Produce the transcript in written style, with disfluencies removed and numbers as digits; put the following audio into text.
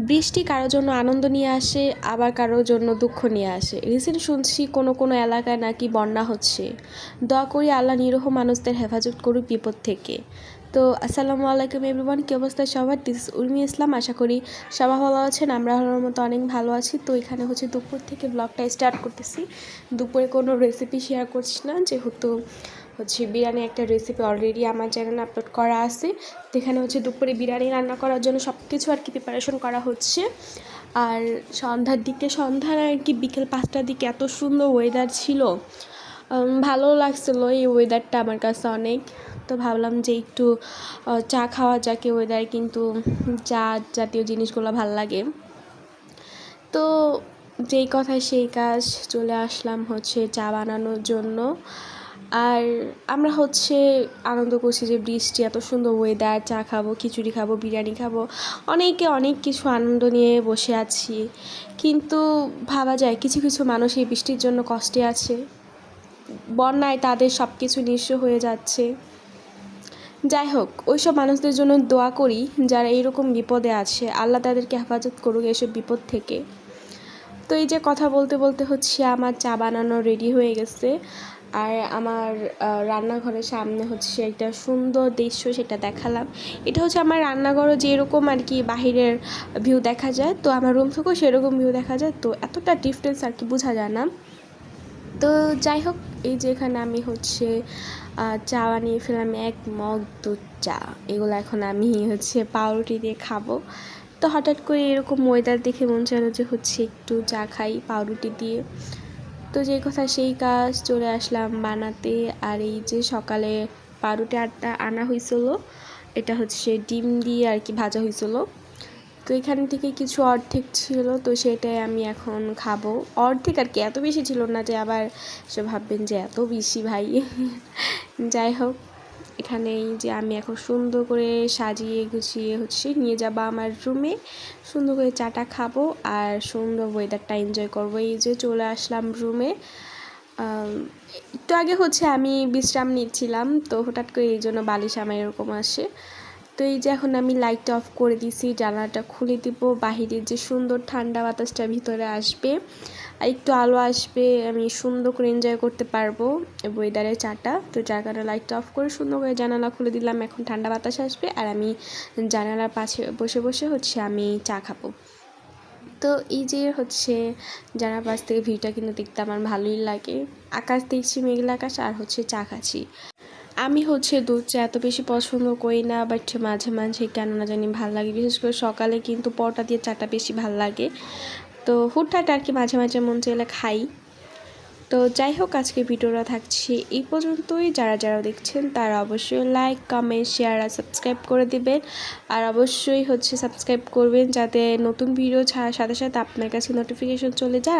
বৃষ্টি কারোর জন্য আনন্দ নিয়ে আসে, আবার কারোর জন্য দুঃখ নিয়ে আসে। রিসেন্ট শুনছি কোনো কোনো এলাকায় নাকি বন্যা হচ্ছে। দোয়া করি আল্লাহ নিরীহ মানুষদের হেফাজত করুক বিপদ থেকে। তো আসসালামু আলাইকুম এভরিওয়ান, কী অবস্থা সবার? দিস ইজ উর্মি ইসলাম। আশা করি সবাই ভালো আছেন, আমরা আল্লাহর মতো অনেক ভালো আছি। তো এখানে দুপুর থেকে ব্লগটা স্টার্ট করতেছি। দুপুরে কোনো রেসিপি শেয়ার করছি না, যেহেতু বিরিয়ানি একটা রেসিপি অলরেডি আমার চ্যানেলে আপলোড করা আছে। তো এখানে দুপুরে বিরিয়ানি রান্না করার জন্য সব কিছু প্রিপারেশন করা হচ্ছে। আর সন্ধ্যার বিকেল 5টার দিকে এত সুন্দর ওয়েদার ছিল, ভালো লাগছিলো এই ওয়েদারটা আমার কাছে অনেক। তো ভাবলাম যে একটু চা খাওয়া যাক, ওয়েদার কিন্তু চা জাতীয় জিনিসগুলো ভাল লাগে। তো যেই কথা সেই কাজ, চলে আসলাম চা বানানোর জন্য। আর আমরা আনন্দ করছি যে বৃষ্টি, এত সুন্দর ওয়েদার, চা খাবো, খিচুড়ি খাবো, বিরিয়ানি খাবো, অনেক কিছু আনন্দ নিয়ে বসে আছি। কিন্তু ভাবা যায় কিছু কিছু মানুষ এই বৃষ্টির জন্য কষ্টে আছে, বন্যায় তাদের সব কিছু নিঃস্ব হয়ে যাচ্ছে। যাই হোক, ওইসব মানুষদের জন্য দোয়া করি যারা এইরকম বিপদে আছে, আল্লাহ তাদেরকে হেফাজত করুক এসব বিপদ থেকে। তো এই যে কথা বলতে বলতে আমার চা বানানো রেডি হয়ে গেছে। আর আমার রান্নাঘরের সামনে একটা সুন্দর দৃশ্য, সেটা দেখালাম। এটা আমার রান্নাঘরও যেরকম বাহিরের ভিউ দেখা যায়, তো আমার রুম থেকেও সেরকম ভিউ দেখা যায়। তো এতটা ডিফারেন্স বোঝা যায় না। তো যাই হোক, এই যে এখানে আমি চা বানিয়ে ফেললাম, 1 মগ দুধ চা। এগুলো এখন আমি পাউরুটি দিয়ে খাবো। তো হঠাৎ করে এরকম ওয়েদার দেখে মন চাইলো যে একটু চা খাই পাউরুটি দিয়ে। তো যেই কথা সেই কাজ, চলে আসলাম বানাতে। আর এই যে সকালে পাউরুটি আনা হয়েছিল, এটা ডিম দিয়ে ভাজা হয়েছিল। তো এখান থেকে কিছু অর্ধেক ছিল, তো সেটাই আমি এখন খাবো। অর্ধেক এত বেশি ছিল না যে আবার সে ভাববেন যে এত বেশি ভাই। যাই হোক, এখানে এই যে আমি এখন সুন্দর করে সাজিয়ে গুছিয়ে নিয়ে যাবো আমার রুমে। সুন্দর করে চাটা খাবো আর সুন্দর ওয়েদারটা এনজয় করবো। এই যে চলে আসলাম রুমে। একটু আগে আমি বিশ্রাম নিচ্ছিলাম, তো হঠাৎ করে এই জন্য বালিশ আমার এরকম আসে। তো এই যে এখন আমি লাইটটা অফ করে দিছি, জানালাটা খুলে দিব, বাহিরের যে সুন্দর ঠান্ডা বাতাসটা ভিতরে আসবে আর একটু আলো আসবে, আমি সুন্দর করে এনজয় করতে পারবো ওয়েদারের চাটা। তো যার কারণে লাইটটা অফ করে সুন্দর করে জানালা খুলে দিলাম। এখন ঠান্ডা বাতাস আসবে আর আমি জানালার পাশে বসে বসে আমি চা খাবো। তো এই যে জানালার পাশ থেকে ভিউটা কিন্তু দেখতে আমার ভালোই লাগে। আকাশ দেখছি, মেঘলা আকাশ, আর চা খাচ্ছি। আমি দুধ চা এত বেশি পছন্দ করি না, বাট মাঝে মাঝে কেন না জানি ভালো লাগে। বিশেষ করে সকালে কিন্তু পরোটা দিয়ে চাটা বেশি ভালো লাগে। তো হুটহাট মাঝে মাঝে মন চাইলে খাই। তো যাই হোক, আজকে ভিডিওটা থাকছে এই পর্যন্তই। যারা যারা দেখছেন তারা অবশ্যই লাইক, কমেন্ট, শেয়ার আর সাবস্ক্রাইব করে দেবেন। আর অবশ্যই সাবস্ক্রাইব করবেন যাতে নতুন ভিডিও ছাড়ার সাথে সাথে আপনার কাছে নোটিফিকেশন চলে যায়।